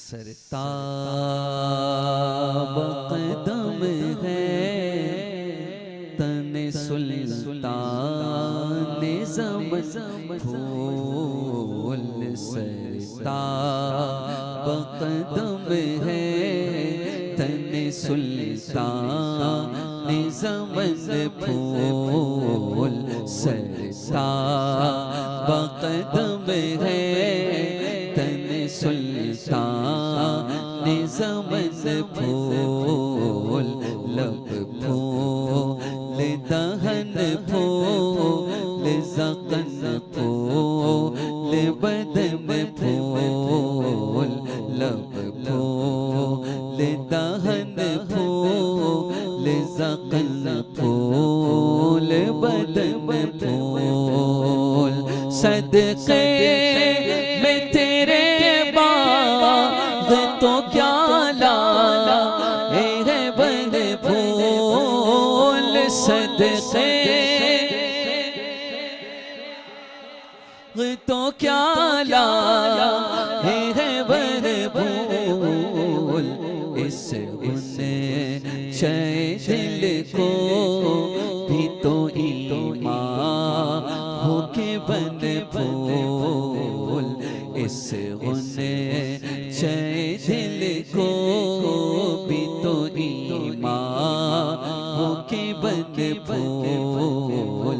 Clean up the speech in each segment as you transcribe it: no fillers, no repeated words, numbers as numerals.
सरताब कदम है तने सुल्तान ज़मन फूल। सरताब कदम है तने सुल्तान ज़मन फूल। सरताब कदम है तने सुल्तान ज़मन फूल। लब फूल दहन फूल ज़क़न फूल बदन फूल। लब फूल दहन फूल ज़क़न फूल बदन फूल। सदक़े में तेरे बाग़ तो क्या लाला है बन फूल। सदक़े तो क्या लाला है बन फूल। इस गुनचे दिल को भी तो ईमान हो के बन फूल। इस गुनचे दिल को भी तो ईमान हो के बन फूल।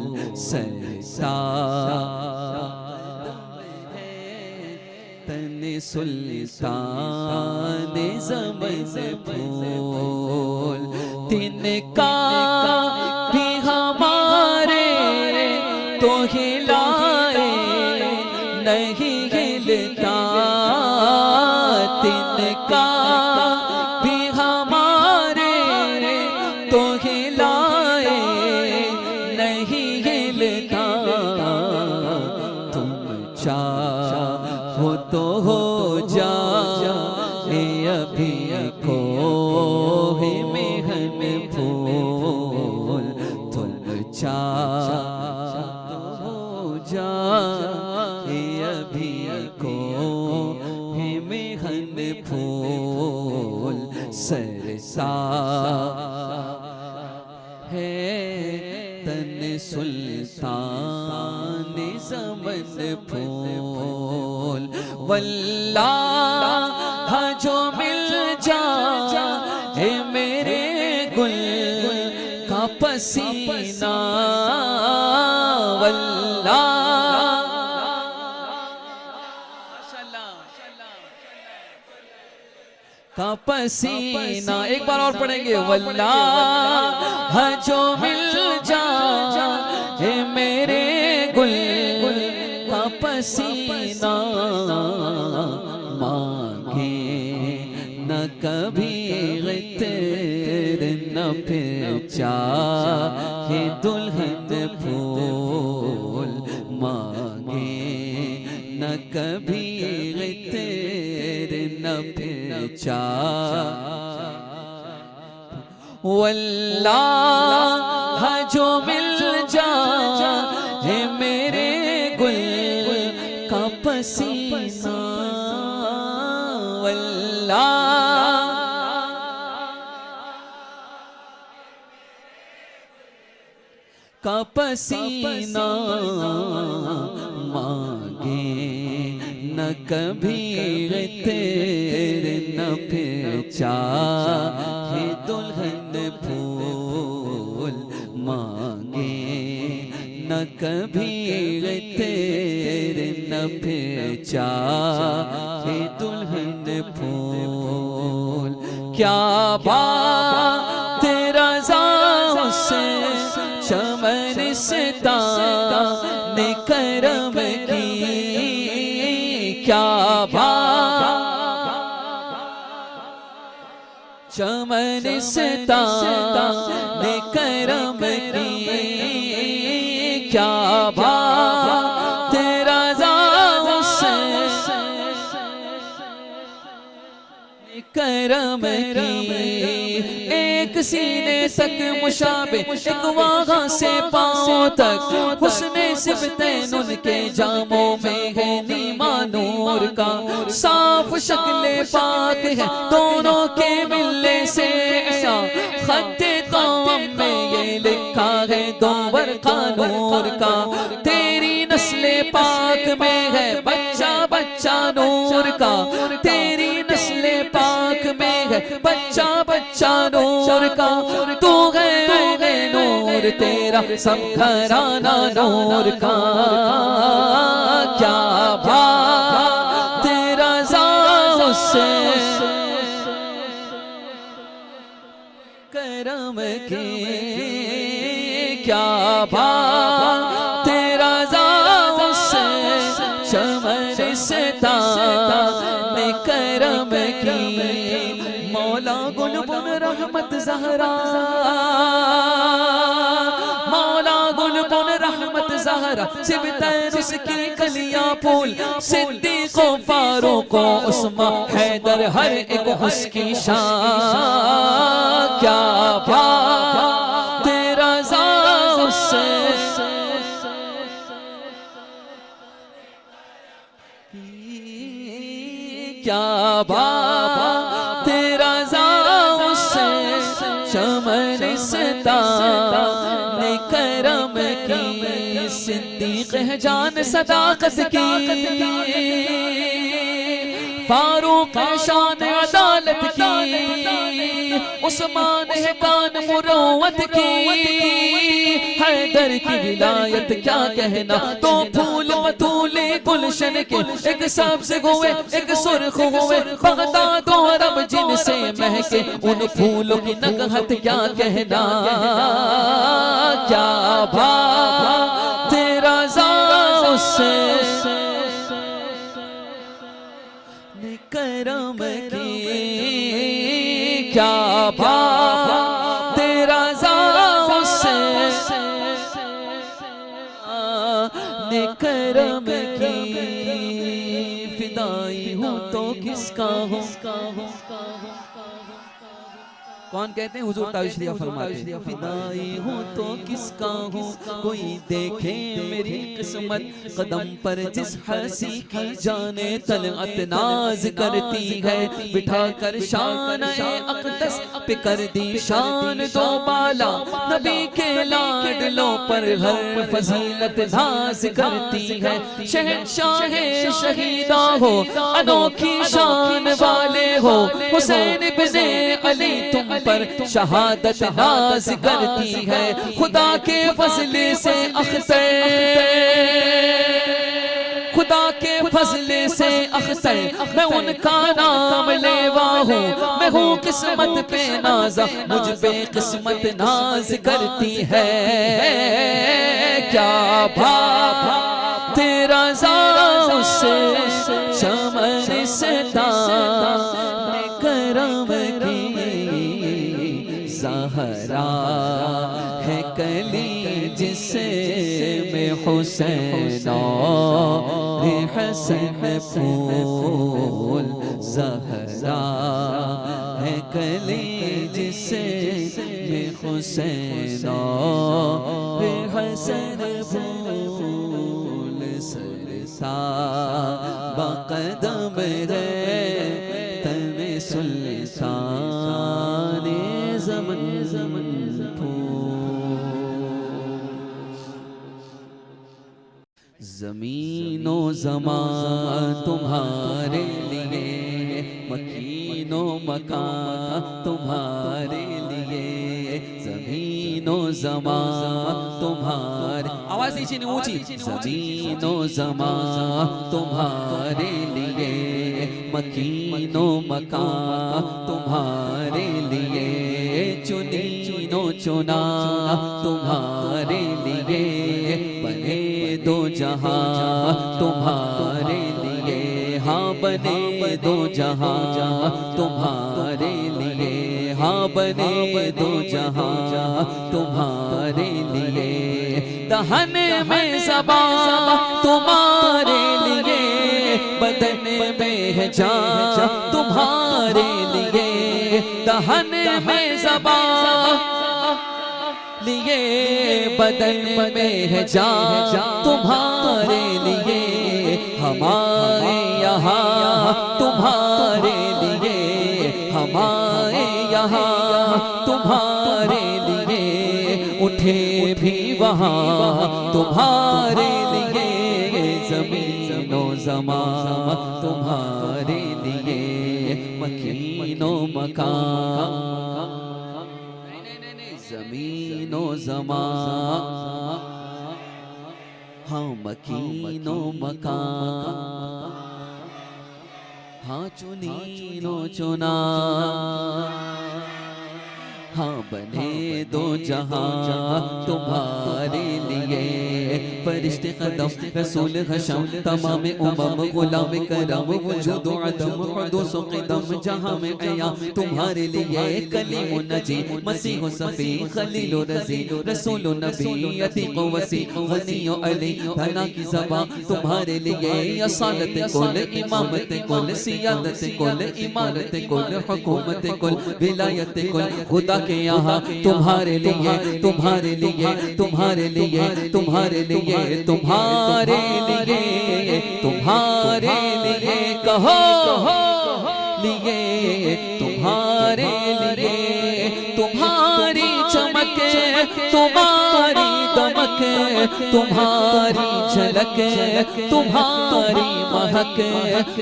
तने सुल्तान ज़मन फूल। तिनका भी हमारे तो हिलाए नहीं हिलता। तिनका भी हमारे तो हिलाए नहीं हिलता। तुम चाहो तो हो जा अभी को मेहन फूल। तुम चाहो तो हो जा अभी को मेहन फूल। सरताब है तने सुल्तान ज़मन फूल। वल्लाह जो मिल जाए मेरे गुल का पसीना। वल्लाह का पसीना। एक बार और पढ़ेंगे। वल्लाह जो मिल जाए मेरे गुल का पसीना। मांगे न कभी ग़ितर न फिर चाहे दुल्हन फूल। मांगे न कभी ग़ितर न फिर चाहे। वल्लाह जो मिल जाए मेरे गुल का पसीना। वल्लाह का पसीना। मांगे न कभी तेरे न फिर चाहे दुल्हन फूल। मांगे न कभी तेरे न फिर चाहे दुल्हन फूल। क्या बात रज़ा से चमन सिता ने करम की। क्या बात चमन सिता ने करम की। क्या बात रज़ा से करम की एक सीने तक मुशाबे, एक वहाँ से पाँव तक हुस्ने सिबतैन उनके जामों में है नीमा नूर का। साफ शक्ले पाक है दोनों के मिलने से, खत्ते तौम में ये लिखा है दो वर्क़ा नूर का। तेरी नस्ले पाक में है बच्चा बच्चा नूर का, तेरी नस्ले पाक में है बच्चा बच्चा नूर का। तू है नूर तेरा सब घराना नूर का, क्या बात तेरा ज़ात से करम के, क्या बात तेरा ज़ात से शमरिस्ता ने करम की। मौला गुलबुन रहमत ज़हरा, मौला गुलबुन रहमत ज़हरा, सिबतैन उसकी कलियां फूल, सिद्दीक़ व फारूक व उस्मान हैदर हर एक उसकी शान। क्या बात तेरा ज़ात से क्या बात तेरा ज़ात से शमरिस्ता ने करम की। सिद्दीक़ है जान सदाकत की, फारूक है शान अदालत की, उस्मान है कान मुरोवत की, हैदर की विलायत क्या कहना। दो फूल मतूले गुलशन के, एक सब्ज़ हुए एक सुर्ख हुए, बगदाद और अरब जिनसे महके, उन फूलों की नगहत क्या कहना। क्या बात तेरा ज़ात से करम की, क्या बात तेरा ज़ात से ने करम की। फिदाई हूँ तो किसका हूँ, कौन कहते हैं हुजूर ताशरीफ फरमाते हैं, फिदाई हूँ तो किसका हूँ, कोई देखे मेरी किस्मत, कदम पर जिस हंसी की जाने तलअत नाज करती है, बिठा कर शान अक़दस पे कर दी शान दो बाला, नबी के लाडलों पर हर फजीलत नाज करती है। शहंशाह शहीदा हो अनोखी शान वाले हो, हुसैन बिने अली तुम पर शहादत नाज करती है। खुदा के फजले से अख्तर, खुदा के फजले से अख्तर, मैं उनका नाम लेवा हूँ, मैं हूँ किस्मत पे नाजा, मुझ पे किस्मत नाज करती है। क्या बात तेरा ज़ात से शमरिस्ता ने करम की। ज़हरा है कली जिसे में हुसैन और हसन फूल, ज़हरा है कली जिसे में हुसैन और हसन फूल, सरसा बक़दम है तन सुल्तान ज़मन ज़मीनो ज़मान तुम्हारे लिए, मकीनो मकान तुम्हारे लिए, ज़मीनो ज़मान तुम्हारे, आवाज़ नीचे नहीं ऊंची, ज़मीनो ज़मान तुम्हारे लिए, मकीनो मकान तुम्हारे लिए, चुनीनो चुना तुम्हारे लिए, बने दो जहां तुम्हारे लिए, हाँ बने दो जहां तुम्हारे लिए, हाँ बने दो जहां तुम्हारे लिए, दहन में ज़बां तुम्हारे लिए, बदन में है जान तुम्हारे लिए, दहन में ज़बान लिए, बदन में है जान तुम्हारे लिए, हमारे यहाँ तुम्हारे लिए, हमारे यहाँ तुम्हारे लिए, उठे भी वहाँ तुम्हारे लिए, ज़मीनो ज़मान तुम्हारे लिए, मकीनो मकान, ज़मीनो ज़मान, हाँ मकीनो मकान, हाँ चुनीनो चुना, हाँ बने दो जहां तुम्हारे लिए, फरिश्ते कदम रसूल हशम तमाम उमम गुलाम करम वजूद अदम हुदूस क़दम जहां में आया तुम्हारे लिए, कलीम नजी मसीह सफ़ी खलील रज़ी रसूल नबी अतीक वसी गनी अली, धना की ज़बां तुम्हारे लिए, असालत कुल इमामत कुल सियादत कुल इमारत कुल हुकूमत कुल विलायत कुल, खुदा के यहाँ तुम्हारे लिए, तुम्हारे लिए, तुम्हारे लिए, तुम्हारे लिए, तुम्हारे लिए, तुम्हारे लिए, कहो लिए, तुम्हारे लिए, तुम्हारी चमक, तुम्हारी दमक, तुम्हारी झलक, तुम्हारी महक,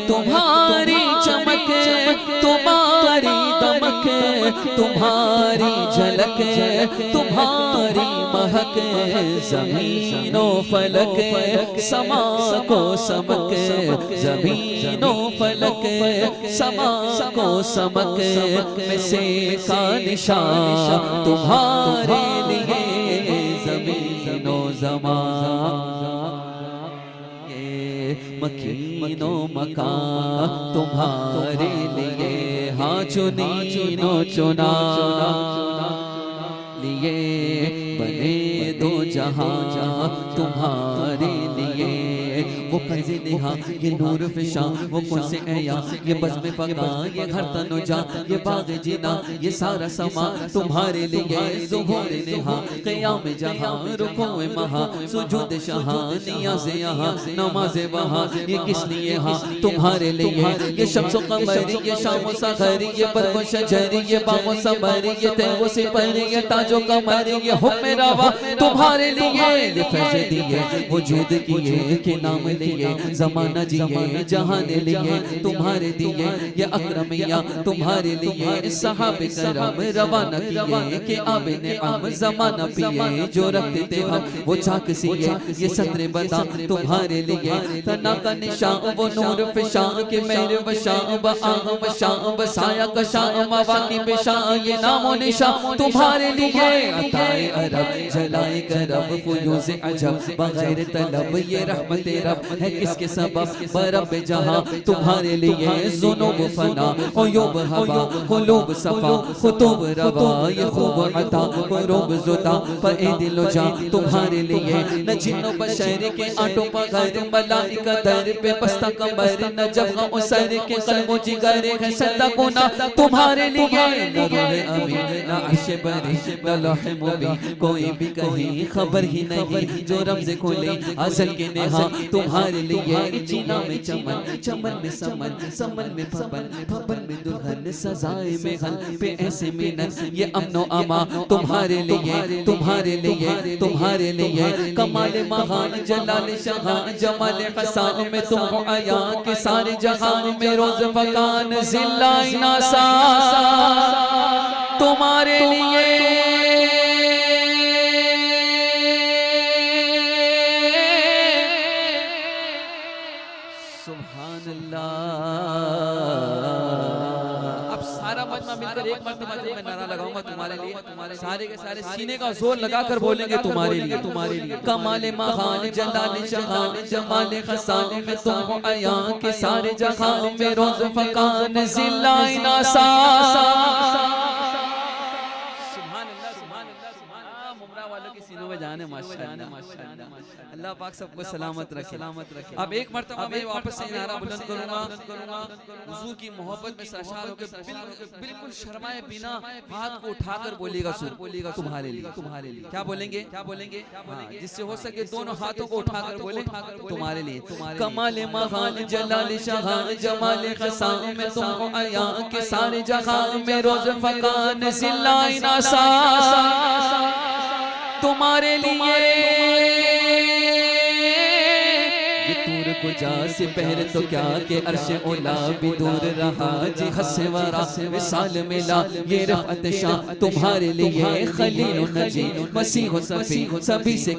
तुम्हारी चमक, तुम्हारी दमक, तुम्हारी झलक, तुम्हारी महक, ज़मीनो फलक समा को समक, ज़मीनो फलक समा को समक, में से का निशान तुम्हारे लिए, ज़मीनो ज़मान मकीनो मकान तुम्हारे लिए, हाँ चुनीनो चुना लिए, बने दो जहां तुम्हारे लिए, वो कंज़े नेहा ये नूर फिशा, वो कौन से ऐया ये बज़्म फ़क़ा, ये घर तनुजा ये बाग़ जीना, ये सारा समा तुम्हारे लिए, ज़ुहूर नेहा क़याम जहां रुकूए महा, सुजूद शहा नियाज़ यहाँ नमाज़ वहाँ, ये किस लिए हाँ तुम्हारे लिए, ये शम्स क़मर ये शाम सहर ये बर्क़ शजर ये बाग़ समर ये तैव सिपर ये ताजो कमर ये हुक्म रवा तुम्हारे लिए, ये फैज़ दिए वजूद किए के नाम लिए, ज़माना जिए जहान लिए तुम्हारे दिए, ये अकरमिया तुम्हारे लिए, सहाबे करम रवाना किए के आबे ने आम ज़माना पिए, जो रखते थे हम वो चाक सिए, ये सत्रे बता तुम्हारे लिए, तना का निशान वो नूर फिशां के मेरे वशां बआम वशां बसाया कशां मवाकी बेशां, ये नामो निशान तुम्हारे लिए, अताए अरब जलाए करब फुयूज़ अजब बगैर तलब, ये रहमत रब है किसके सबब, बरब जहां तुम्हारे लिए, ज़ुनूब फना उयूब हवा कुलूब सफ़ा खुतूब रवा, ये खूब अता कुरूब ज़ुदा फ़ए दिल जा तुम्हारे लिए, न जिन्नो बशर के आटो पगर मलाइका दर पे पस्ता कमर, न जब उसर के कल्बो जिगर है सदा गुना तुम्हारे लिए, न रूहे अमीन न अर्श बरी न लौह मुबीन, कोई भी कहीं खबर ही नहीं, जो रमज़ खोले अज़ल के नेहा तुम्हारे लिए, जीना में चमन चमन में समन समन में फबन फबन में दुल्हन, सजाए में हल पे ऐसे मिनत, ये अमनो अमा तुम्हारे लिए, तुम्हारे लिए, तुम्हारे लिए, कमाल महान जलाल शहान जमाल हसान में तुम हो आया के सारे जहान में, रोज़ फकान ज़िल्लाए नासा तुम्हारे लिए, सुभान अल्लाह। अब सारा मजमा मिलकर एक मर्तबा जब मैं नारा लगाऊंगा तुम्हारे लिए, सारे के सारे सीने का जोर लगाकर बोलेंगे तुम्हारे लिए, तुम्हारे लिए, कमाल महान जलाल शहान जमाल हसान में तुम हो आया के सारे जहां में, रोज़ फकान ज़िल्लाए नासा, सुभान अल्लाह, सुभान अल्लाह, सुभान अल्लाह, मुमरा वालों के सीनों में जान जाने माशाअल्लाह। अल्लाह पाक सबको सलामत रखे। अब एक मर्तबा मैं वापस से नारा बुलंद करूंगा, हुजूर की मोहब्बत में सरशार होकर बिल्कुल शर्माए बिना हाथ को उठाकर बोलेगा तुम्हारे लिए। क्या बोलेंगे? हाँ, जिससे हो सके दोनों हाथों को उठाकर बोले तुम्हारे लिए। कमाल महान जलाल शाह जमाल खसाम में तुम हो आया के सारे जहां में रोज फकान सिलाई नासा तुम्हारे लिए। को जा से पहले तो क्या के अर्श ओला भी दूर रहा जी हस्से वरा विसाल मिला ये रफ़अत शाह तुम्हारे लिए। खलील नजी मसीह सफी सभी से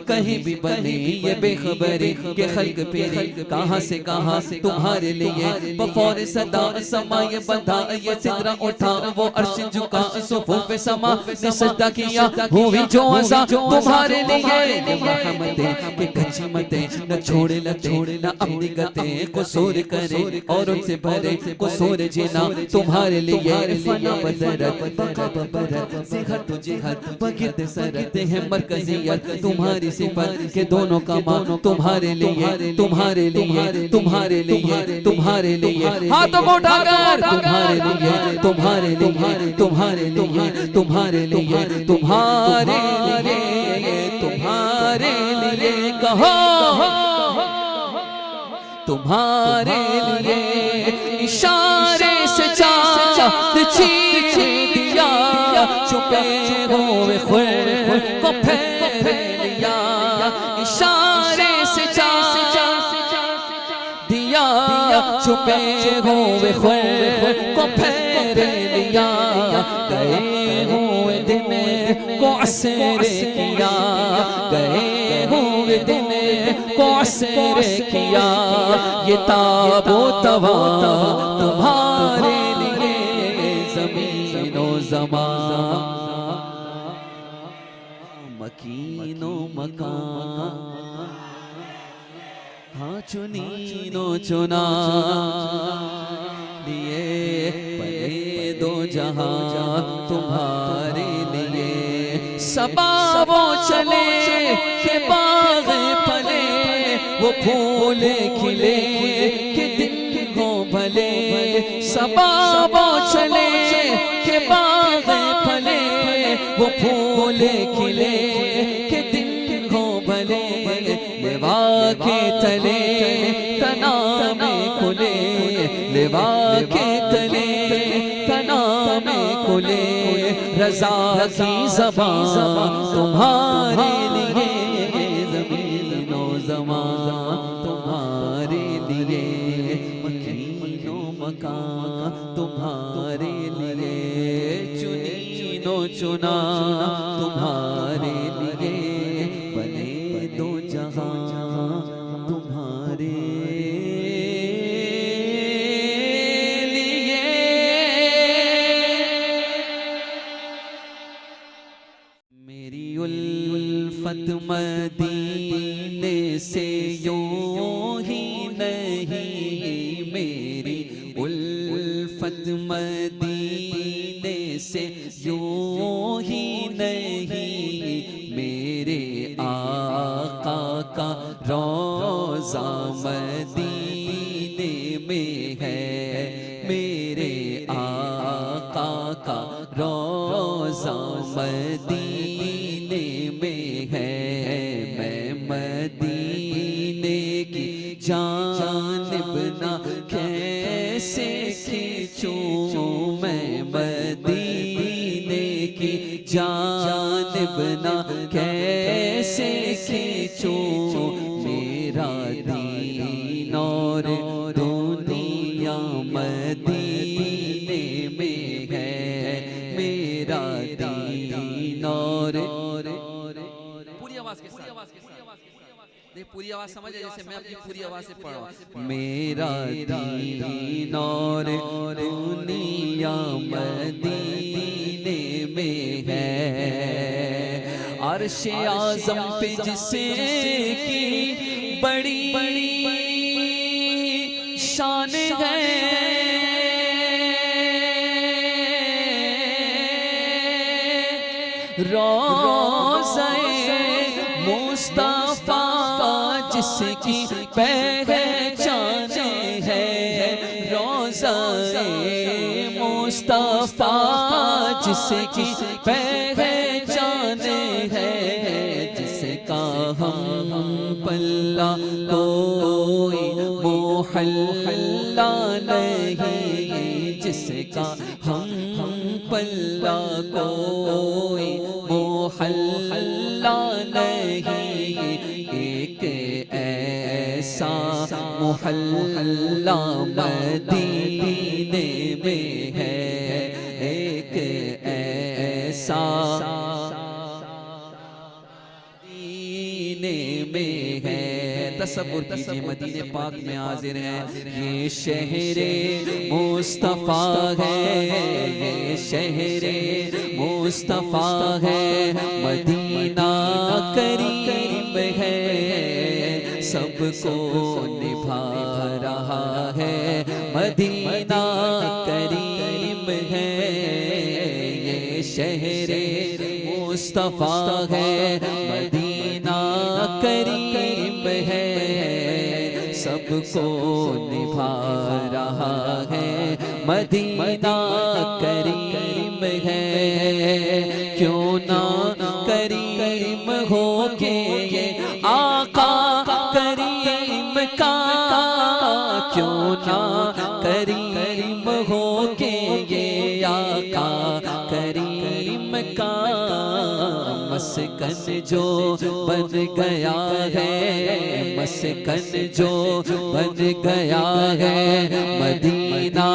कहीं भी बने ये बेखबरी के खल्क पेरी कहाँ से कहाँ तुम्हारे लिए। बफौर सदा समा ये बंधा ये सिदरा उठा वो अर्श झुका सुफूफ समा ने सजदा किया हुई जो अज़ा तुम्हारे लिए। रहमतें के कच्ची मतें न छोड़े न अपनी गतें को सोर करे और उनसे भरे को सोर जीना तुम्हारे लिए। फना बदरत बका बबरत सिहर तुझे हर बगिरद सरत है मरकजियत तुम्हारी सिफत के दोनों कमा तुम्हारे लिए। तुम्हारे लिए तुम्हारे लिए तुम्हारे लिए हाथों को उठाकर तुम्हारे लिए तुम्हारे लिए तुम्हारे लिए तुम्हारे लिए तुम्हारे लिए तुम्हारे लिए कहो तुम्हारे लिए। इशारे से चाँद चीर दिया छुपे हुए ख्वाब को फेर लिया। इशारे से चाँद दिया छुपे हुए ख्वाब को फेर लिया। गए हुए दिन को असर किया गए हुए दिन को असर किया। ये ताबो तवा तुम्हारे लिए ज़मीनो ज़मान मकीनो मकान हाँ चुनीनो चुना लिए बने दो जहां तुम्हारे लिए। सबाबो चले के बाग फले वो फूल खिले के दिन हो भले। सबाबो चले के बाग फले वो फूल खिले के दिन हो भले। लेवा के तले तना में खुले लेवा के तले तना में खुले। रज़ा की ज़बान तुम्हारे लिए ज़मीनो ज़मान तुम्हारे लिए। मकीनो मकान तुम्हारे लिए चुनीनो चुना तुम्हारे लिए। बने दो जहां तुम्हारे लिए। मेरी उल्फत मदीने से यूं ही नहीं मेरी उल्फत मदीने से यूं ही नहीं। मेरे आका का रोज़ा मदीने में है। मेरे आका का रोज़ा मदीने में है। मैं मदीने की जानिब ना कैसे खींचूं मैं मदीने की जानिब ना कैसे खींचूं। मेरा दीन और दुनिया मदीने में है। मेरा दीन और पूरी आवाज के साथ पूरी आवाज समझ जैसे मैं अपनी पूरी आवाज से पढ़ रहा हूं। मेरा दीन और दुनिया मदीने में है। अर्श आज़म पे जिसे की बड़ी शान है। रोज़े मुस्तफा जिसकी पहचान है, रोज़ा-ए मुस्तफा जिसकी पहचान है, जिसका हम पल्ला कोई मोहल्ला नहीं, जिसका हम पल्ला कोई मोहल्ला नहीं। एक ऐसा मोहल्ला मदीने में है, एक ऐसा मदीने में है। तसव्वुर कीजिए मदीने पाक में हाजिर है, ये शहरे मुस्तफा है, ये शहरे मुस्तफा है। मदीना करीम है, सबको निभा रहा है, मदीना करीम है। ये शहरे मुस्तफा है, मदीना करीम है, सबको निभा रहा है, मदीना करीम है। क्यों ना करीम हो के ये आका करीम का, क्यों ना करीम हो के ये आका करीम का। मस्कन जो बन गया है, मस्कन जो बन गया है, मदीना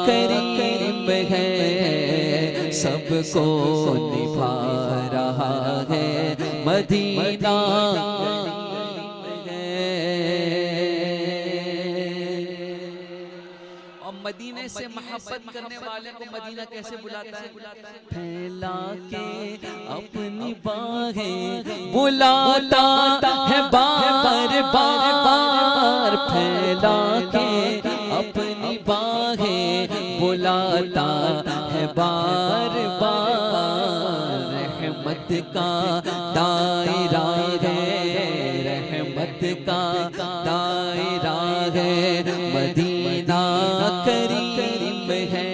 करीम है, सबको निभा रहा है, मदीना करीम है। और मदीने से मोहब्बत करने वाले को मदीना कैसे बुलाता है? फैला के अपनी बाहें बुलाता है बार बार, फैला के अपनी बाहें बुलाता है बार बार। रहमत का दायरा है, रहमत का दायरा है, मदीना करीम है,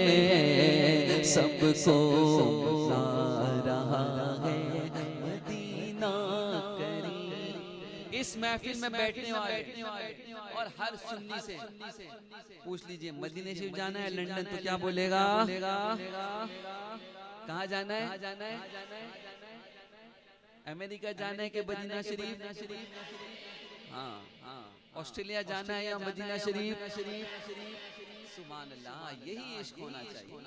सबको बुला रहा है, मदीना करीम। इस महफिल में बैठने वाले और हर सुन्नी से पूछ लीजिए मदीने शरीफ जाना है लंदन तो क्या बोलेगा? कहाँ जाना है? अमेरिका जाना है कि मदीना शरीफ? हाँ, ऑस्ट्रेलिया जाना है या मदीना शरीफ? सुभान अल्लाह, यही इश्क होना चाहिए।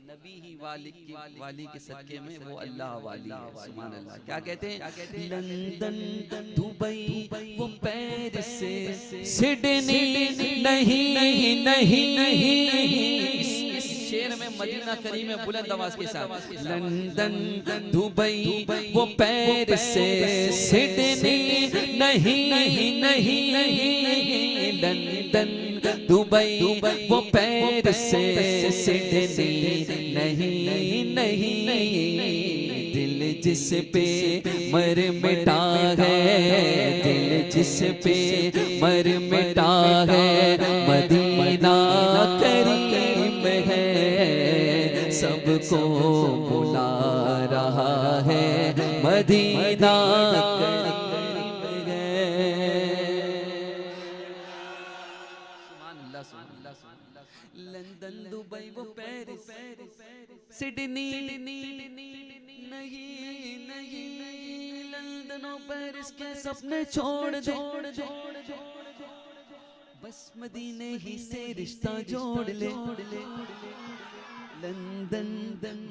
नबी ही वाली के सदके में वो अल्लाह वाली है। सुभान अल्लाह। क्या कहते हैं? लंदन दुबई वो पेरिस सिडनी नहीं इस शेर में मदीना करीम में बुलंद आवाज के साथ, लंदन दुबई वो पेरिस सिडनी नहीं लंदन दुबई वो पेरिस सिडनी नहीं। दिल जिस पे मर मिटा है, दिल जिस पे मर मिटा है, मदीना करीम है, सबको बुला रहा है, मदीना करीम है। लंदन दुबई वो पेरिस सिडनी नहीं लंदन और पेरिस के सपने छोड़ दे, बस मदीने ही से रिश्ता जोड़ ले। लंदन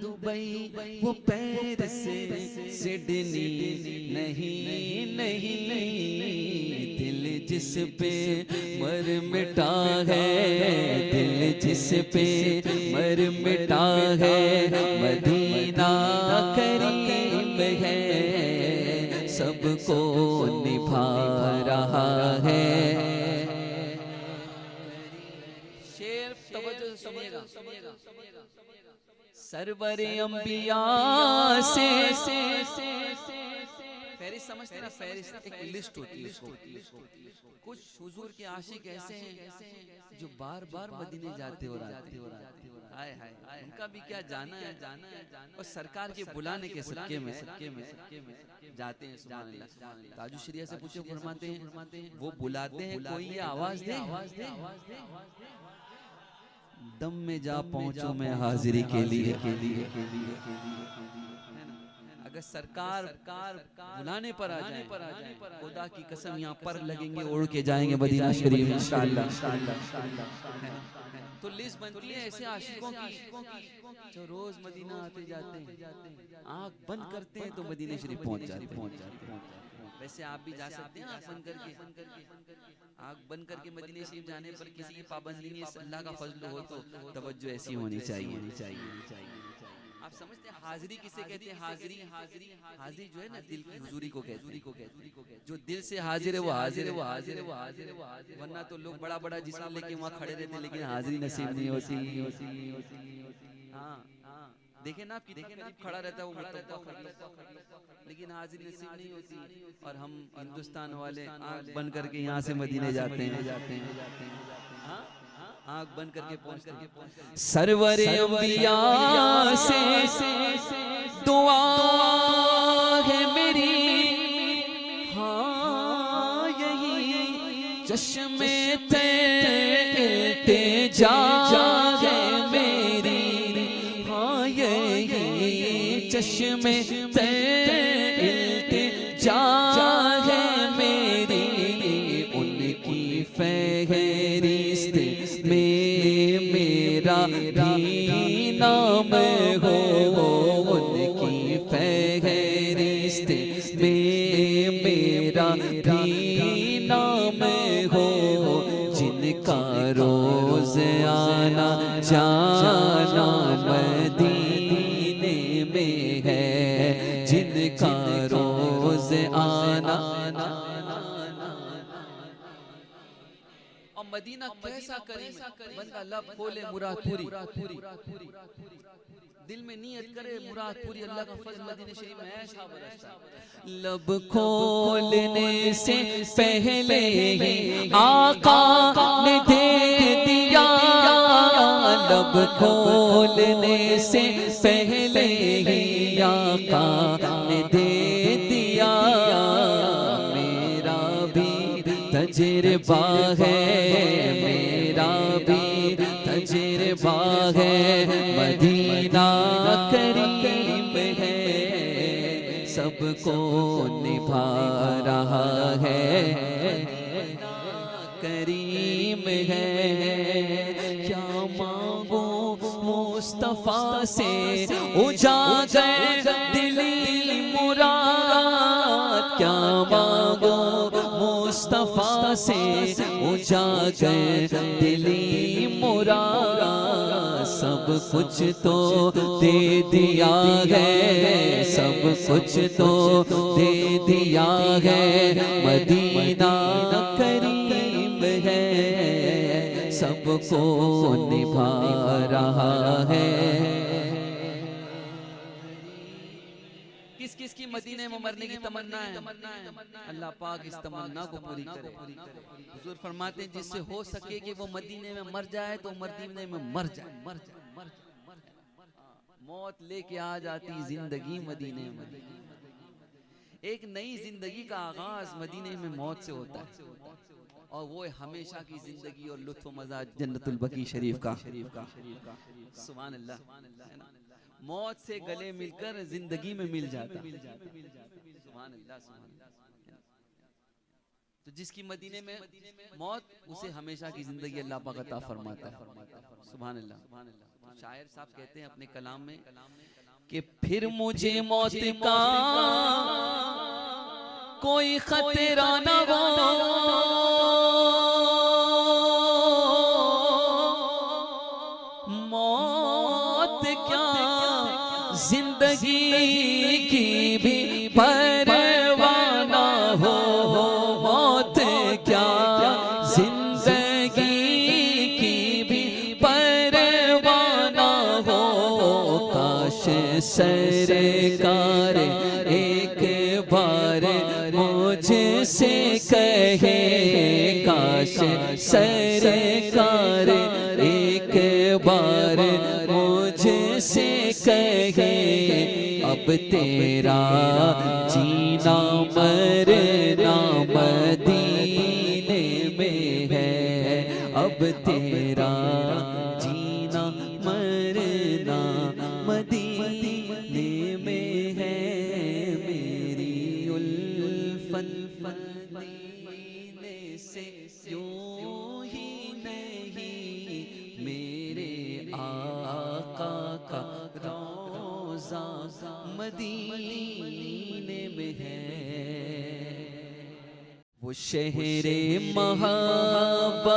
दुबई वो पेरिस सिडनी नहीं दिल जिस पे मर मिटा है, दिल जिस पे मर मिटा है, मदीना करीम है, सबको निभा रहा है। शेर तवज्जो से सुनिएगा। सरवर अंबिया से फहरिस्त समझते ना, फहरिस्त एक लिस्ट होती है उसको। कुछ हुजूर के आशिक ऐसे हैं जो बार बार मदीने जाते और आते, हाय हाय, उनका भी क्या जाना है, और सरकार के बुलाने के सदके में जाते हैं। सुभान अल्लाह। ताजु शरिया से पूछे, फरमाते हैं वो बुलाते हैं, कोई ये आवाज दे, दम में जा पहुंचो मैं हाजिरी के लिए। अगर सरकार बुलाने पर आ जाए, खुदा की कसम यहाँ पर लगेंगे, उड़ के जाएंगे मदीना शरीफ इंशाअल्लाह। तो लिस्ट बनती है ऐसे आशिकों की जो रोज मदीना आते जाते हैं, आँख बंद करते हैं तो मदीना शरीफ पहुंच जाते हैं। वैसे आप भी जा सकते हैं आँख बंद करके मदीने शरीफ जाने पर किसी की पाबंदी नहीं, अल्लाह का फजल हो तो तवज्जो ऐसी होनी चाहिए। आप समझते हैं हाजिरी किसे कहते हैं? हाजिरी जो है ना, दिल की हुजूरी को कहते हैं। जो दिल से हाजिर है वो हाजिर है। वरना तो लोग बड़ा बड़ा जिस्म लेके वहाँ खड़े रहते हैं, लेकिन हाजिरी नसीब नहीं होती। हाँ, देखे ना, आप कितने करीब खड़ा रहता है वो, लेकिन हाजिरी नसीब नहीं होती। और हम हिंदुस्तान वाले आँख बंद करके यहाँ से मदीने जाते हैं, आँख बंद करके पहुँचते। सरवरे अंबिया से दुआ है मेरी, हाँ यही चश्मे ते जा है मेरी, हाँ यही चश्मे ते जा है मेरी। उनकी फहरिस्त में मेरा भी नाम हो, उनकी फहरिस्त में मेरा भी नाम हो। जिनका रोज आना जाना मदीने में है, जिनका रोज आना। और मदीना कैसा करीम, बंदा लब खोले मुराद पूरी, दिल में नियत करे मुराद पूरी, अल्लाह का फजल मदीने शरीफ में ऐशा बरसता। लब खोलने से पहले ही आका ने दे दिया, लब खोलने से पहले ही आका ने दे दिया। मेरा भी तजुर्बा है, मेरा भी तजुर्बा है, मदीना करीम है, सबको निभा रहा है, करीम है। क्या मांगो मुस्तफा से उजागर दिली मुराद, क्या मांगो मुस्तफा से उजागर दिली मुराद। सब कुछ तो दे दिया है, सब कुछ तो दे दिया है, मदीना करीम है, सबको निभा रहा है। किस किस की मदीने में मरने की तमन्ना है? अल्लाह पाक इस तमन्ना को पूरी करे। हुजूर फरमाते हैं जिससे हो सके कि वो मदीने में मर जाए तो मदीने में मर जाए। मौत लेके आ जाती जिंदगी मदीने में। एक नई जिंदगी का आगाज मदीने में मौत से होता है, और वो हमेशा की जिंदगी और लुत्फ मजा जन्नतुल बकी शरीफ का। सुभान अल्लाह। मौत से गले मिलकर जिंदगी में मिल जाता। सुभान अल्लाह। तो जिसकी मदीने में मौत, उसे हमेशा की जिंदगी अल्लाह पाक अता फरमाता है। सुभान अल्लाह। शायर साहब कहते हैं अपने कलाम में कि फिर मुझे मौत का कोई खतरा न हो, मौत क्या जिंदगी की भी परवाह न हो, मौत क्या जिंदगी की भी परवाह न हो। काश सरकार एक बार मुझसे कहे काश सरकार एक बार मुझसे कहे अब तेरा जीना मरना मदीने में है, अब तेरा जीना मरना मदीने में है। मेरी उल्फत मदीने से यूं ही नहीं, मेरे आका का रोज़ा मदीने में है। वो शहरे मोहब्बत,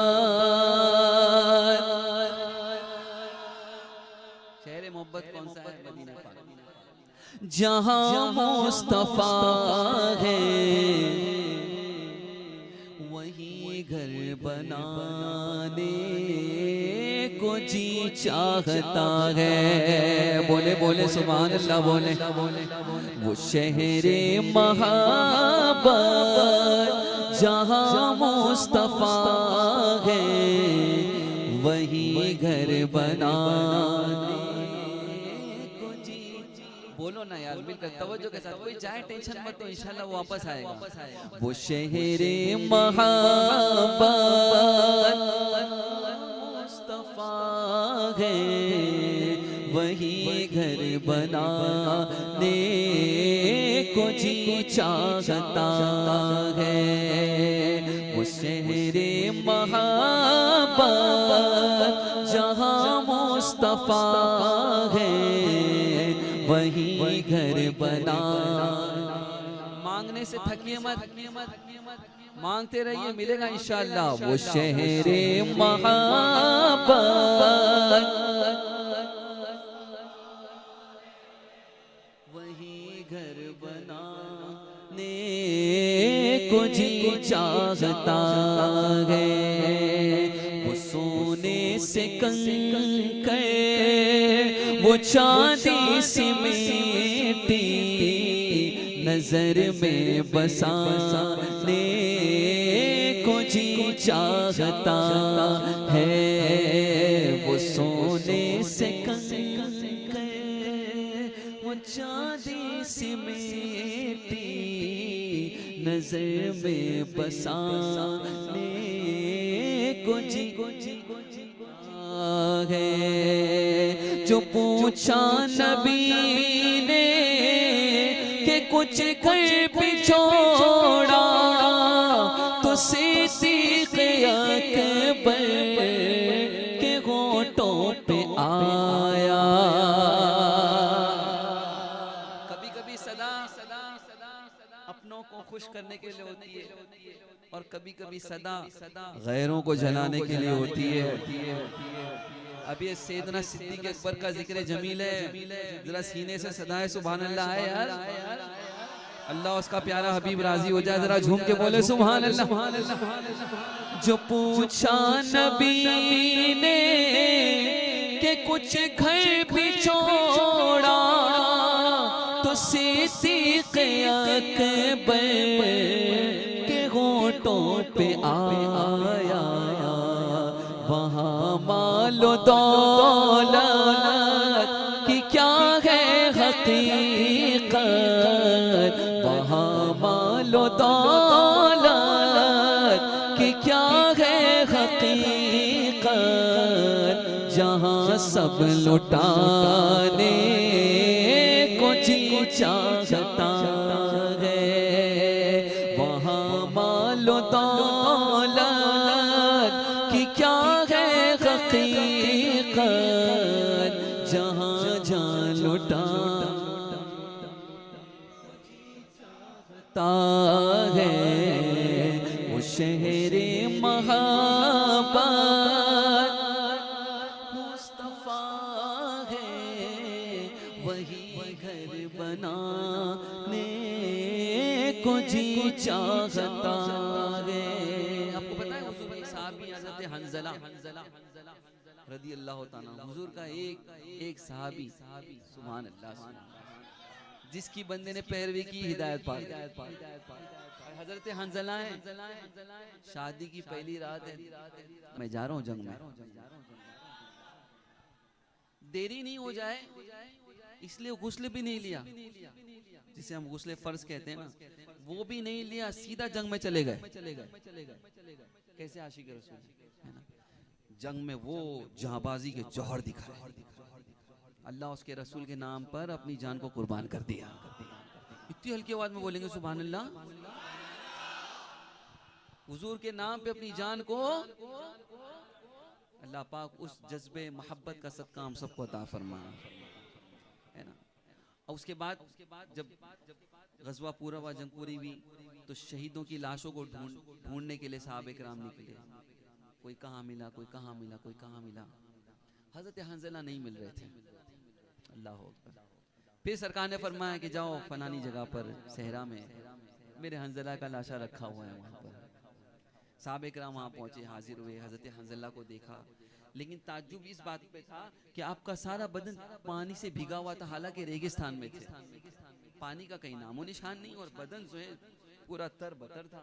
शहरे मोहब्बत कौन सा है? मदीना पाक, जहाँ मुस्तफा है वही घर बनाने को जी चाहता है। बोले बोले सुभान अल्लाह, बोले वो शहरे मोहब्बत जहाँ मुस्तफा है वही घर बनाने को जी। बोलो ना यार मिलकर तवज्जो के साथ, कोई जाए टेंशन मत, तो इंशाल्लाह वो वापस आएगा। वो शहरे मोहब्बत मुस्तफा है वही घर बनाने को जी चाहता है। वो शहरे मोहब्बत जहाँ मुस्तफा है वही घर बना। मांगने से थकिए मत, मांगते रहिए, मिलेगा इंशाअल्लाह। वो शहरे मोहब्बत वही घर बनाने को जी चाहता है। वो सोने से कंकर वो चांदी सी मिट्टी नजर में बसाने को जी चाहता है। वो सोने से कंकर वो चांदी सी मिट्टी नजर में बसाने को जी है। जो पूछा नबी ने कि कुछ घर भी छोड़ा तो सिद्दीक़ अकबर के होठों पे आया। कभी कभी सदा अपनों को खुश करने के लिए होती है और कभी कभी सदा गैरों को जलाने के लिए होती है। अब ये सैयदना सिद्दीक़ अकबर का जिक्र जमील है, जरा सीने से सदाए सुभान अल्लाह है यार। अल्लाह उसका प्यारा हबीब राजी हो जाए, जरा झूम के बोले सुभान अल्लाह। जो पूछा नबी ने कि कुछ घर भी छोड़ा तो सिद्दीक़ अकबर के होठों पे आया। वहाँ मालो दौलत की क्या है हकीकत, वहाँ मालो दौलत की क्या है हकीकत, जहाँ सब लुटाने को जी चाहता है। वहाँ मालो दौलत की क्या है हकीकत, जहाँ जहाँ लुटाता है। वो शहरे मोहब्बत मुस्तफा है वही घर बनाने को जी चाहता है। आपको पता है हुजूर एक सहाबी हज़रत हंज़ला रदी अल्लाह ताला, हुजूर का एक सहाबी सुभान अल्लाह जिसकी बंदे ने पैरवी की हिदायत पा गई। हजरत हंजला है, शादी की पहली रात है, मैं जा रहा हूँ जंग में, देरी नहीं हो जाए इसलिए गुस्ल भी नहीं लिया, जिसे हम गुस्ले फर्ज कहते हैं ना, वो भी नहीं लिया, सीधा जंग में चले गए। कैसे आशिक रसूल है ना, जंग में वो जहांबाजी के जौहर दिखाए, अल्लाह उसके रसूल के नाम पर अपनी जान को कुर्बान कर दिया। इतनी हल्की आवाज में बोलेंगे सुभान अल्लाह, हुजूर के नाम पे अपनी जान को, अल्लाह पाक उस जज्बे मोहब्बत का सदका हम सबको अता फरमा, है ना। और उसके बाद जब गज़वा पूरा हुआ, जंग पूरी हुई, तो शहीदों की लाशों को ढूंढने के लिए सहाबे किराम निकले, कोई कहाँ मिला, कोई कहाँ मिला, कोई कहाँ मिला। हजरत हंजला नहीं मिल रहे थे, अल्लाह अकबर। फिर सरकार ने फरमाया कि जाओ फलानी जगह पर सहरा में मेरे हंजला का लाशा रखा हुआ है, वहाँ पर सहाबे किराम वहाँ पहुँचे, हाजिर हुए, हजरत हंजला को देखा, लेकिन ताज्जुब इस बात पे था कि आपका सारा बदन पानी से भीगा हुआ था, हालांकि रेगिस्तान में थे, पानी का कहीं नामो निशान नहीं, और बदन जो है पूरा तर बतर था।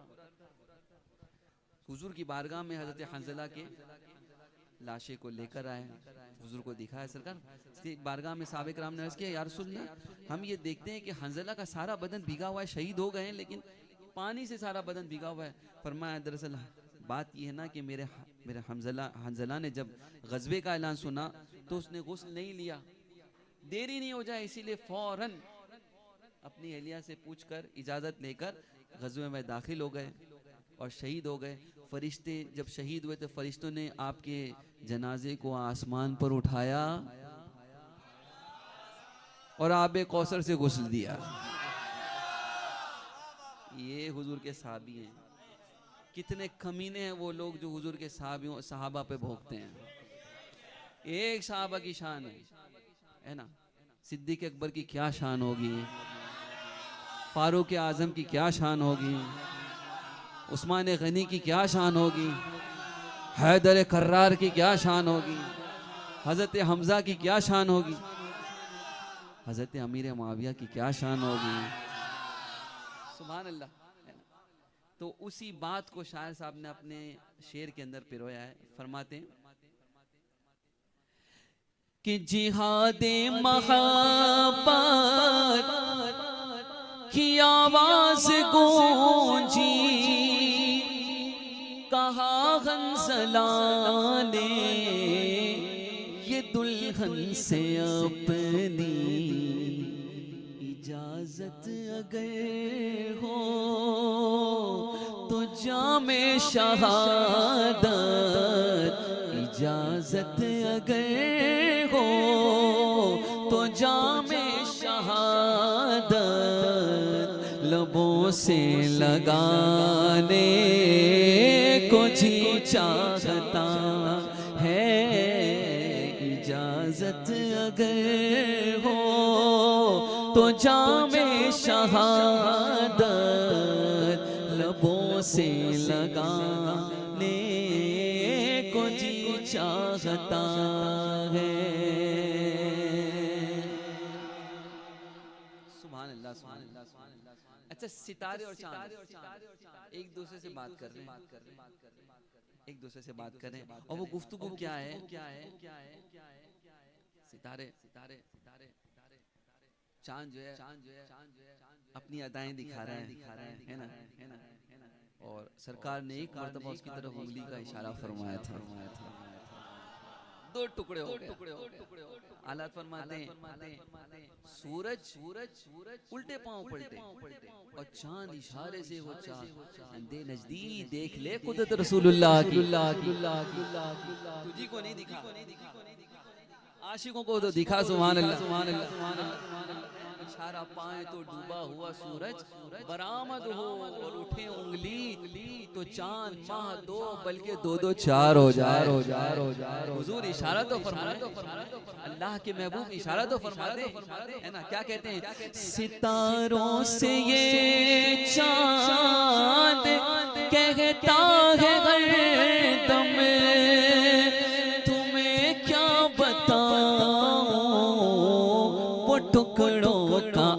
हुजूर की बारगाह में हजरत हंजला के लाशे को लेकर आए, हुजूर को दिखाया, सरकार बारगाह में सहाबे किराम ने अर्ज़ किया, या रसूलल्लाह हम ये देखते हैं कि हंजला का सारा बदन भीगा हुआ है, शहीद हो गए हैं, लेकिन पानी से सारा बदन भीगा हुआ है। फरमाया दरअसल बात यह है ना कि मेरे हंजला ने जब गज़वे का ऐलान सुना तो उसने गुस्ल नहीं लिया, देरी नहीं हो जाए इसीलिए फौरन अपनी अहलिया से पूछकर इजाज़त लेकर गज़वे में दाखिल हो गए और शहीद हो गए। फरिश्ते जब शहीद हुए तो फरिश्तों ने आपके जनाजे को आसमान पर उठाया और आबे कौसर से गुस्ल दिया। ये हुजूर के सहाबी हैं, कितने कमीने हैं वो लोग जो हुजूर के सहाबा पे भोगते हैं। एक सहाबा की शान है ना, सिद्दीक अकबर की क्या शान होगी, फारूक आजम की क्या शान होगी, उस्मान गनी की क्या शान होगी, हैदर कर्रार की क्या शान होगी, हजरत हमजा की क्या शान होगी, हजरत अमीर मुआविया की क्या शान होगी। सुभान अल्लाह। तो उसी बात को शायर साहब ने अपने शेर के अंदर पिरोया है, फरमाते हैं कि जिहादे महब्बत की आवाज गूंजी, कहा हंसला ने ये दुल्हन से अपनी इजाजत अगर हो तो जामे शहादत, इजाजत अगर हो तो जामे शहादत लबों से लगाने को जी चाहता है, इजाजत अगर हो तो जामे शहादत लबों से लगाने को जी चाहता है। सुभान अल्लाह, सुभान अल्लाह, सुभान अल्लाह। अच्छा, सितारे और चांद एक दूसरे से बात कर रहे हैं, एक दूसरे से बात कर रहे हैं, और वो गुफ्तगू क्या है, सितारे चांद जो है अपनी अदाएं दिखा रहे हैं, है ना, और सरकार ने एक मर्तबा उसकी तरफ उंगली का इशारा फरमाया था, दो टुकड़े हो गए। आला फरमाते हैं सूरज उल्टे पांव पलटे और चांद इशारे से वो अंधे नजदीक देख ले कुदरत रसूलुल्लाह की, तुझी को नहीं दिखा, आशिकों को तो दिखा। सुभान अल्लाह, सुभान अल्लाह, सुभान अल्लाह। इशारा पाए तो डूबा हुआ सूरज बरामद हो और उठे उंगली तो चांद माह दो बल्कि दो दो चार हो जाए। हुजूर इशारा तो फरमा, अल्लाह के महबूब इशारा तो फरमा दे, है ना। क्या कहते हैं, सितारों से ये चांद कहता है हरदम तुम्हें क्या बताऊं वो टुकड़ों का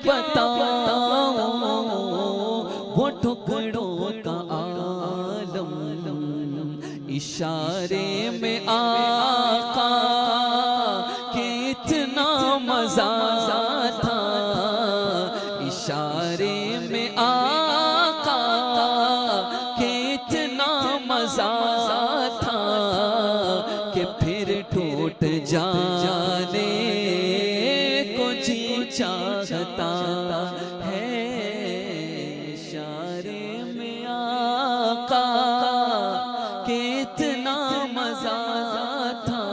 बताऊं वो टुकड़ों का आलम, इशारे में आका के इतना मजा था, इशारे में आका के इतना मजा था कि फिर टूट जाने को जी चाहता है। इशारे में आका के इतना मजा था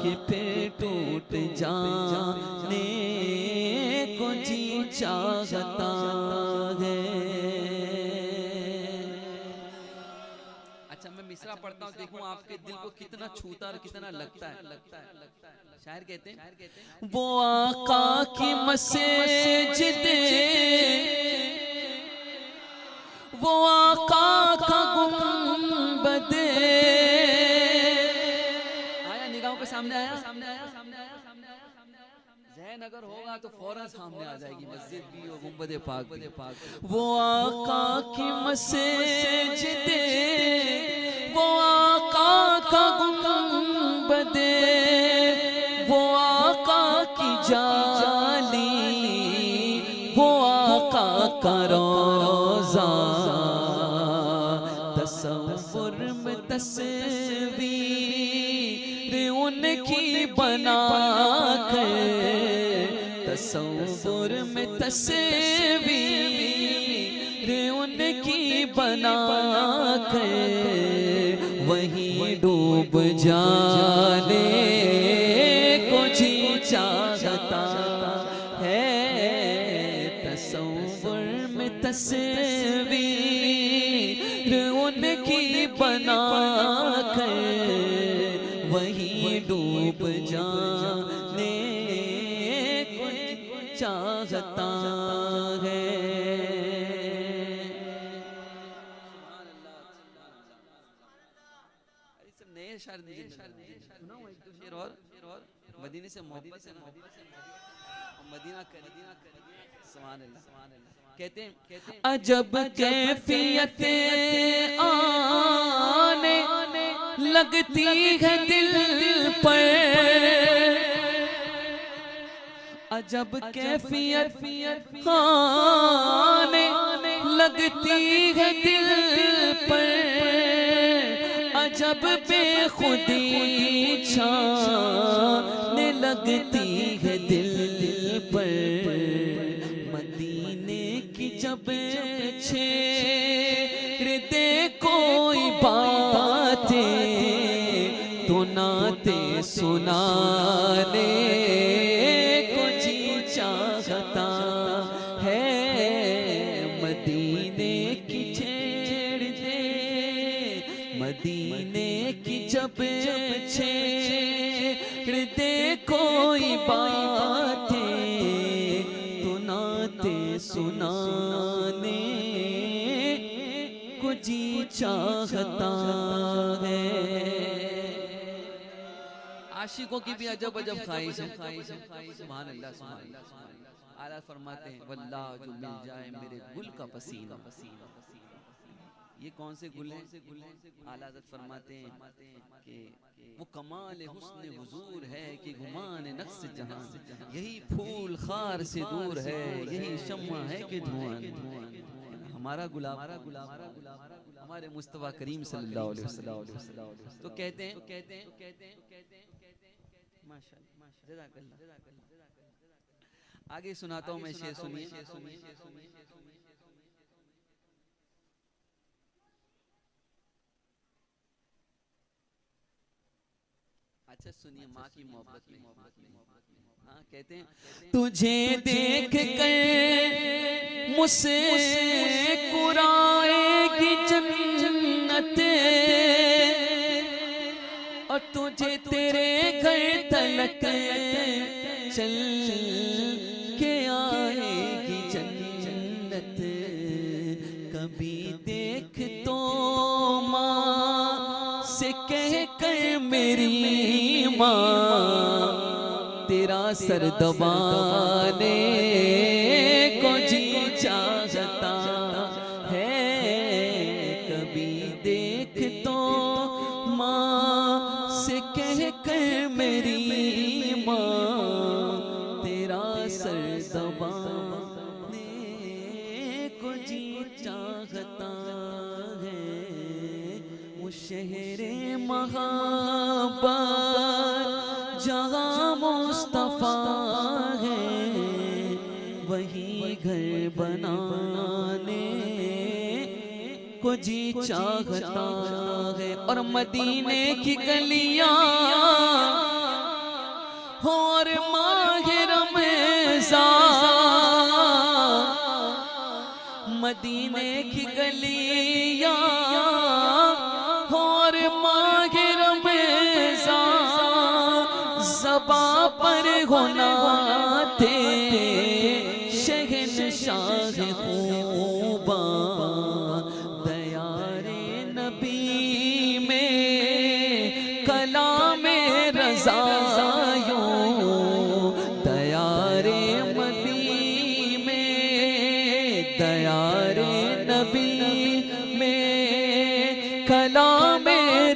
कि फिर टूट जाने को जी चाहता है। अच्छा, मैं मिसरा पढ़ता हूँ, देखूं आपके दिल को कितना छूता और कितना लगता है। शायर कहते हैं, वो आका की मस्जिद, वो आका का गुंबद, आया निगाहों के सामने, आया जयनगर होगा तो फौरन सामने आ जाएगी मस्जिद भी और गुंबद पाक भी। वो आका की मस्जिद, वो आका का गुंबद, वो आका की जाली, वो आका का रोज़ा, तसव्वुर में तस्वीर उनकी बना कर, तसव्वुर में तस्वीर उनकी बना कर वहीं डूब जाने को जी चाहता है। तसव्वुर में तस्वीर उनकी बना कर वहीं डूब जाने को चाहता है। नए शायर सुना हूँ, एक दो शेर और मदीने से मोहब्बत है ना, मदीना सुभान अल्लाह। कहते हैं, अजब कैफियत आने लगती है दिल पर, अजब कैफियत आने लगती है दिल पर, अजब बेखुदी छाने लगती है दिल पर। मदीने की जब छेड़ दे कोई बातें तो नाते सुनाने को जी चाहता है। मदीने की छेड़ दे, मदीने की जब छेड़ दे कोई बातें तो नाते सुनाने को जी चाहता है। आशिकों की भी अजब अजब ख्वाहिश है। सुभान अल्लाह, सुभान अल्लाह। आला फरमाते हैं, वल्लाह जो मिल जाए मेरे गुल का पसीना। ये कौन से गुल हैं? आला हज़रत फरमाते हैं कि वो कमाल हुस्न हुजूर है कि गुमान नक्श जहां, यही फूल खार से दूर है, यही शम्मा है कि धुआं। हमारा गुलाब, हमारे मुस्तफा करीम सल्लल्लाहु अलैहि वसल्लम। तो कहते हैं माशाअल्लाह, जज़ाकल्लाह। आगे सुनाता हूँ मैं शेर, सुनिए। अच्छा सुनिए, माँ की मोहब्बत में। हाँ, कहते हैं, तुझे देख कर मुझसे कुराएगी जन्नत, और तुझे तेरे घर तलक चल के आएगी जन्नत। कभी देख तो माँ से कह कर मेरी माँ तेरा सर दबाने चाहता है वो शहरे महाबत जहाँ मुस्तफा है, वही घर बनाने को जी चाहता है। और मदीने की गलियां हो और माह रमज़ान, मदीने की गलियां हो और माह रमज़ान, ज़बा पर होना थे शहंशाह खूबा, दयारे नबी में कलाम रज़ायो, दयारे मदी में दयारे नबी में कलाम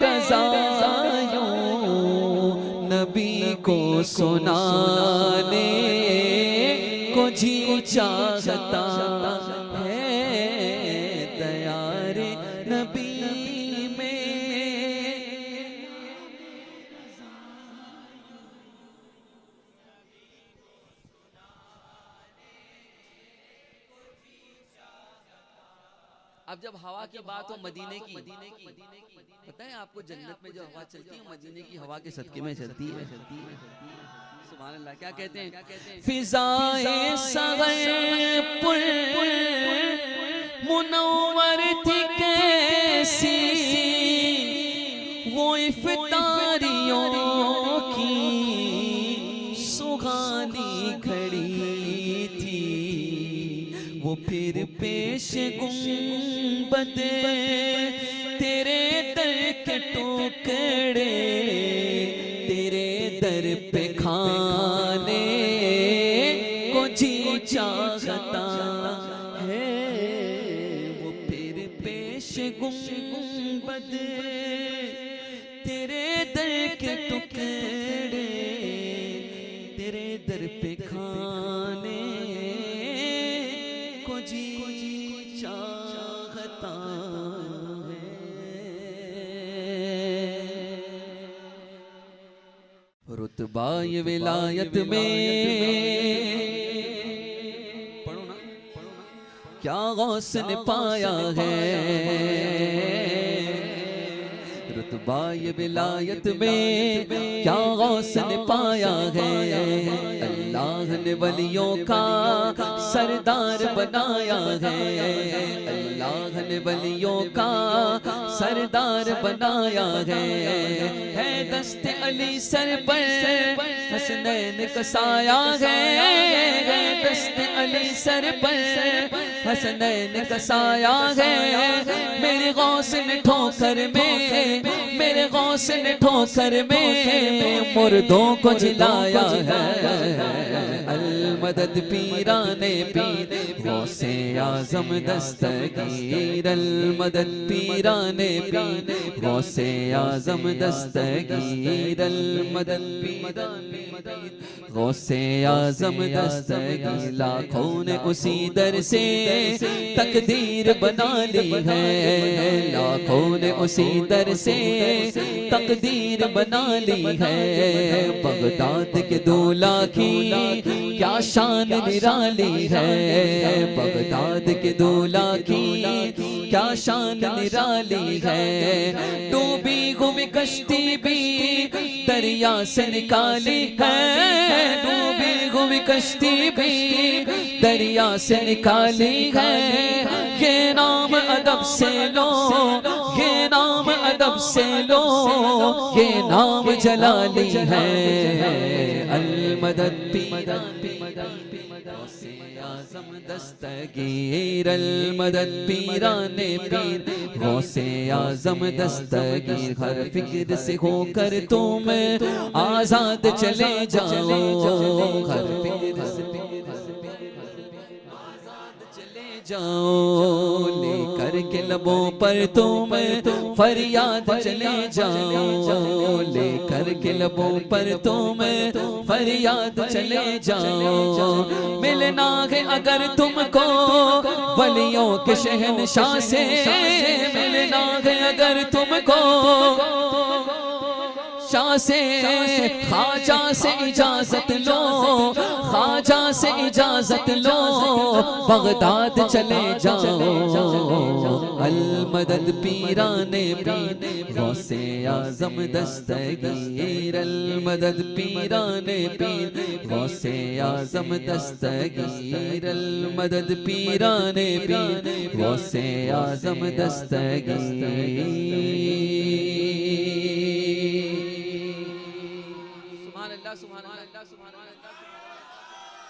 रज़ायो, नबी को सुनाने को जी चाहता है, दयारे नबी में। अब जब हवा की बात हो मदीने की, पता है आपको जन्नत में जो हवा चलती है मदीने की हवा के सदके में चलती है। सुभान अल्लाह। क्या कहते हैं? फिजाए सग़र पुर मुनव्वर थी कैसी, वो इफ्तारियों की सुहानी खड़ी थी, वो फिर पेश गुंबद तेरे दर के टुकड़े, तेरे दर पे खाने को जी चाहता है, वो फिर पेश गुंबद तेरे दर के टुकड़े, तेरे दर पे खाने को जी चाहता है। रुतबा ये विलायत में पढ़ो ना क्या गौस ने पाया है, रुतबा ये विलायत में क्या गौस ने पाया है, अल्लाह ने वलियों का सरदार बनाया है, अल्लाह ने वलियों का सरदार बनाया है दस्ते अली सर पर हसनैन कसाया है, दस्ते अली सर पर हसनैन कसाया है, मेरे गौस ने ठोकर में, मेरे गौस ने ठोकर में मुर्दों को जिलाया है, अल-मदद पीराने पीर गौसे आज़म दस्तगीर, अल-मदद पीराने पीर गौसे आज़म दस्तगीर, अल-मदद पीराने पीर गौसे आज़म दस्तगीर, लाखों ने उसी दर से तकदीर बना ली है, लाखों ने उसी दर से तकदीर बना ली है, बगदाद के दूल्हा की क्या शान निराली है, बगदाद के दूल्हा की क्या शान निराली है, डूबी हुई कश्ती भी दरिया से निकाली है, डूबी हुई कश्ती भी दरिया से निकाली है, ये नाम अदब से लो, ये नाम अदब से लो, ये नाम जलाली है, अल-मदद पीराने गौसे आज़म दस्तगीर, अल-मदद पीराने पीर गौसे आज़म दस्तगीर, हर फिक्र से होकर तुम आजाद चले जाओ, हर फिक्र से आजाद चले जाओ, लेकर लेकर के लबों पर तुम फरियाद चले जाओ, लेकर के लबों पर तुम फरियाद चले जाओ। मिलना है अगर तुमको वलियों के शहंशाह से, मिलना है अगर तुमको शाह से, ख्वाजा से इजाजत लो, ख्वाजा से इजाजत लो, बगदाद चले जाओ। अल मदद पीराने पीर गौसे आजम दस्तगीर, अल मदद पीराने पीर गौसे आजम दस्तगीर, अल मदद पीराने पीर गौसे आजम दस्तगीर।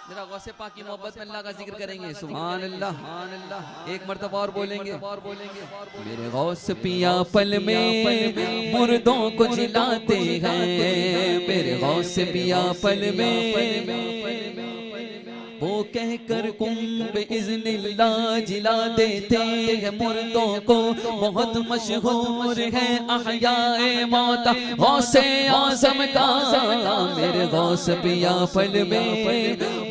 जरा गौसे पाक की मोहब्बत में अल्लाह का जिक्र करेंगे। सुभान अल्लाह। एक मर्तबा और बोलेंगे। मेरे गौस पिया पल में मुर्दों को जिलाते हैं, मेरे गौस पिया पल में वो कहकर कुंभ इज़्निल्लाह जिला देते हैं मुर्दों को। बहुत मशहूर है अहयाए मौता गौसे आज़म का, मेरे गौस पिया पल में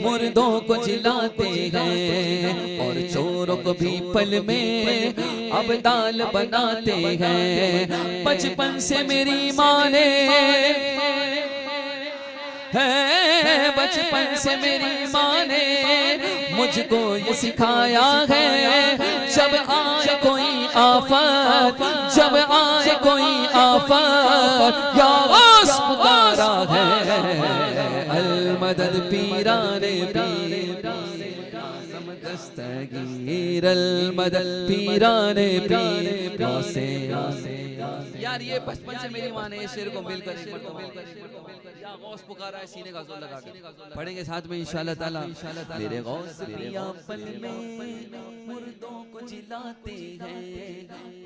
मुर्दों को जिलाते हैं और चोरों को भी पल में अब्दाल बनाते हैं। बचपन से मेरी माँ ने है, बचपन से मेरी माँ ने मुझको ये सिखाया है, जब आए कोई आफत, जब आए कोई आफत या गौस पुकारा है। अल मदद पीराने पीर दस्तगीर, अल मदद पीराने पीर गौसे। यार ये बचपन से मेरी माँ ने इस शेर को मिलकर या गौस पुकारा है, सीने का जोर लगा के पढ़ेंगे साथ में इंशाल्लाह ताला। मेरे गौस पिया पल में मुर्दों को जिलाते हैं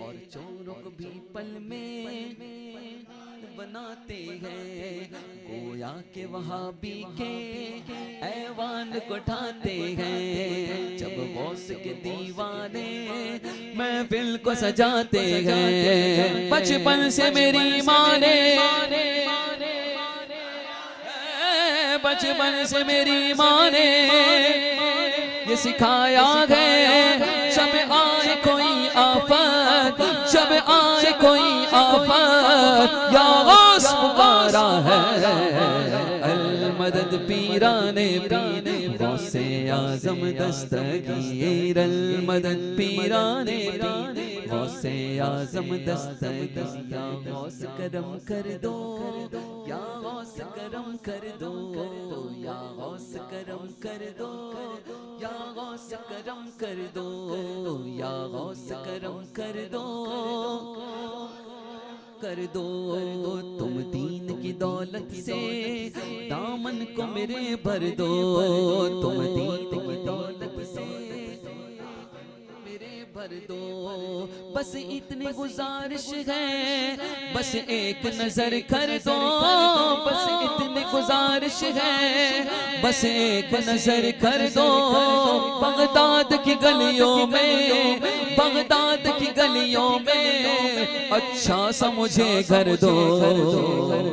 और चोरों को भी पल में बनाते हैं। गोया के वहाबी के ऐवान को ढाते हैं, जब गौस के दीवाने महफिल को सजाते हैं। बचपन से मेरी माँ ने, बचपन से मेरी माँ ने ये सिखाया है, जब आए कोई आफत, जब आए कोई आफत या गौस पुकारा है। अल मदद पीराने पीर गौसे आज़म दस्तगीर, अल मदद पीराने पीर गौसे आज़म दस्तगीर। या गौस करम कर दो, या गौस करम कर दो, या गौस करम कर दो, या गौस करम कर दो, या गौस करम कर दो, कर दो। तुम दीन की दौलत से दामन को मेरे भर दो, तुम दीन की दौलत से मेरे भर दो। बस इतनी गुजारिश है, बस एक नजर कर दो, बस इतनी गुजारिश है, बस एक नजर कर दो। बगदाद की गलियों में, बगदाद की गलियों में अच्छा सा मुझे घर दो।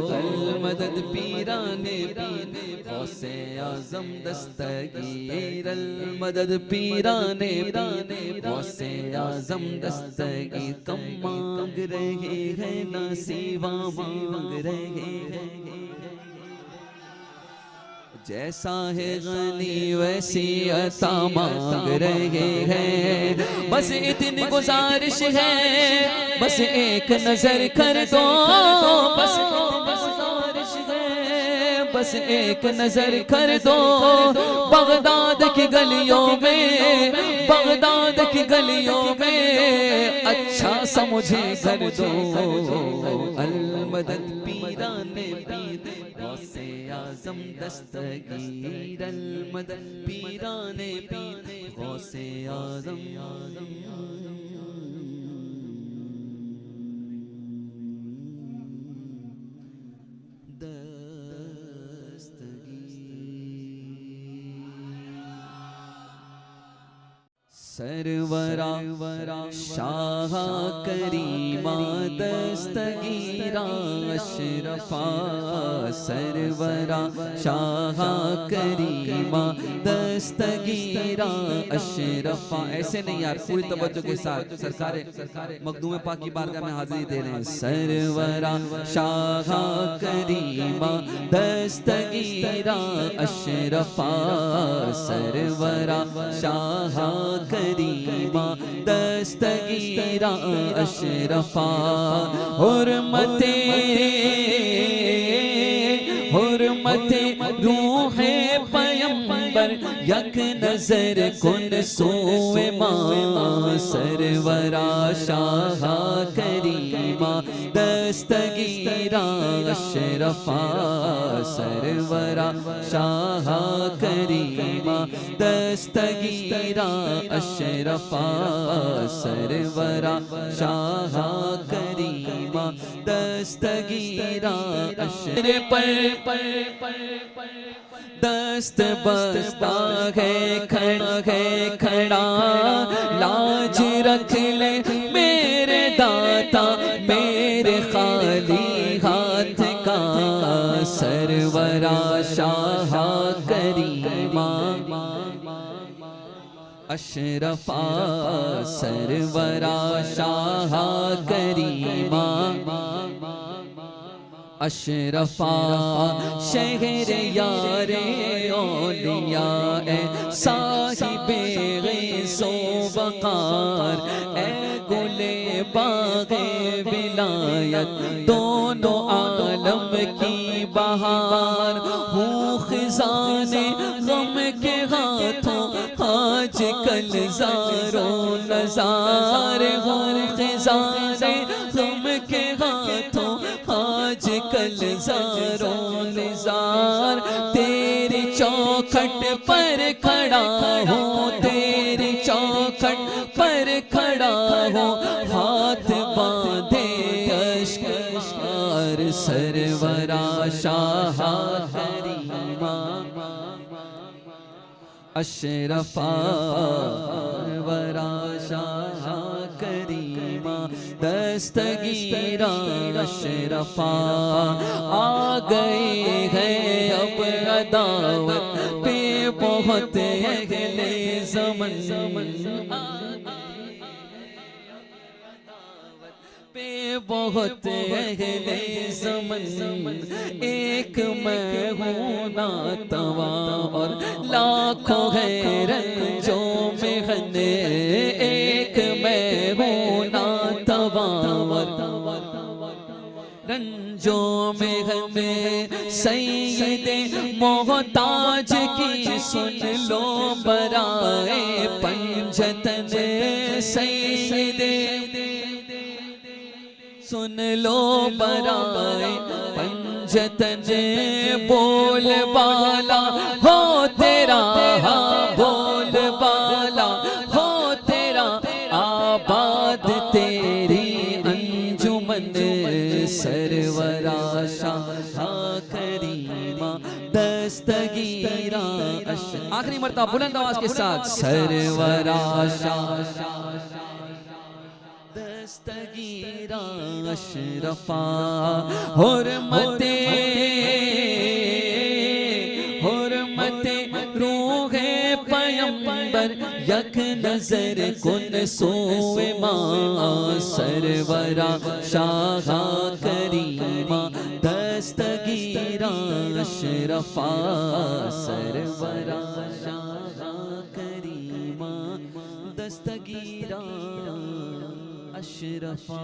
अल मदद पीराने पीर गौसे आज़म दस्तगीर, अल मदद पीराने पीर गौसे आज़म दस्तगीर। कम मांग रहे हैं ना सिवा मांग रहे हैं, जैसा है गनी वैसी अता मांग रहे हैं। बस इतनी गुजारिश है, बस एक नजर कर दो, बस गुजारिश है, बस एक नजर कर दो। बगदाद की गलियों में, बगदाद की गलियों में अच्छा सा मुझे कर दो। अल मदद पीराने पीर गौसे आज़म दस्तगीर, अल मदद पीराने पीर गौसे आज़म दस्तगीर। सरवरा शाह करीमा दस्तगीरा अशरफा सरवरा शाह करीमा दस्तगीरा अशरफा। ऐसे नहीं यार, पूरी तवज्जो के साथ सरकार मखदूम पाक की बारगाह में हाजिरी दे रहे हैं। सरवरा शाह करीमा दस्तगीरा अशरफा सरवरा शाह करीमा दस्तगीरा अशरफा। हुर्मते हुर्मते रूहे पैगंबर यक नजर कुन सोए मां सरवरा शाह करीमा दस्तगीरा अशरफा सरवरा शाह करीमा दस्तगीरा अशरफा सरवरा शाह करीमा दस्तगीरा अशरफा। दस्त बस्ता है खड़ा लाज रख ले मेरे दाता मेरे खाली हाथ का सरवरा शाह करीमा अशरफा सरवरा शाह करीमा अशरफा। शहर यारे औलिया ए साहिबे ग़ैज़ो वक़ार ए गुले बाग़े विलायत दोनों आलम की बहार। हूँ ख़िज़ाने गम के हाथों आज कल ज़ारो नज़ार। हूँ ख़िज़ाने गम के हाथों आज कल ज़ारो निज़ार। तेरी चौखट पर खड़ा हूँ तेरी चौखट पर खड़ा हूँ हाथ बांधे अश्कार सरवरा शाह करीमा अशरफा सरवरा शाह करीमा दस्तगीरा अशरफा। आ गए हैं अब अदावत पे बहुत अहले ज़मन पे बहुत अहले ज़मन। एक मैं हूँ नातवा और लाखों है रंजो में एक मैं हूँ नातवा और रंजो में हमें सैयदे मोहताज की सुन लो बराए पंजतन सैयदे सुन लो बराए पंजतन बोल बाला हो तेरा बोल बाला हो तेरा आबाद तेरी अंजुमन सरवरा शाह करीमा दस्तगीरा आखिरी मर्तबा बुलंद आवाज के साथ सरवरा शाह दस्तगीरा अशरफा। हुर्मते हुर्मते रूहे पैगंबर यक नजर कुन सोए मां सरवरा शाह करीमा दस्तगीरा अशरफा सरवरा शाह करीमा दस्तगीरा अशरफा।